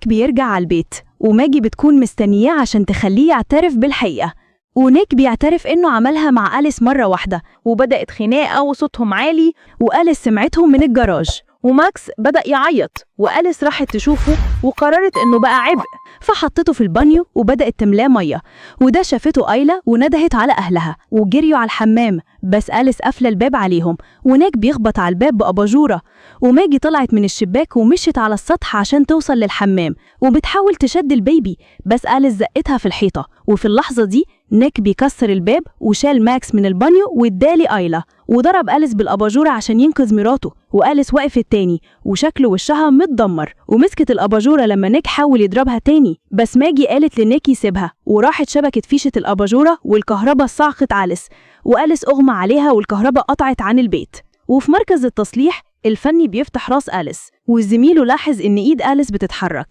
بيرجع على البيت وماجي بتكون مستنياه عشان تخليه يعترف بالحقيقة. ونيك بيعترف إنه عملها مع أليس مرة واحدة، وبدأت خناقة وصوتهم عالي وأليس سمعتهم من الجراج. وماكس بدأ يعيط وأليس راحت تشوفه وقررت إنه بقى عبء، فحطته في البانيو وبدأت تملاه مية. وده شافته آيلا وندهت على أهلها وجريوا على الحمام، بس أليس قافلة الباب عليهم. ونيك بيخبط على الباب بأباجورة، وماجي طلعت من الشباك ومشيت على السطح عشان توصل للحمام وبتحاول تشد البيبي، بس أليس زقتها في الحيطة. وفي اللحظة دي نيك بيكسر الباب وشال ماكس من البانيو وادالي آيلا، وضرب أليس بالأباجورة عشان ينقذ مراته. وأليس وقفت تاني وشكله وشها متدمر، ومسكت الأباجورة لما نيك حاول يضربها تاني، بس ماجي قالت لنيك يسيبها وراحت شبكت فيشة الأباجورة والكهرباء صعقت أليس، وأليس أغمى عليها والكهرباء قطعت عن البيت. وفي مركز التصليح الفني بيفتح راس أليس، وزميله لاحظ إن إيد أليس بتتحرك،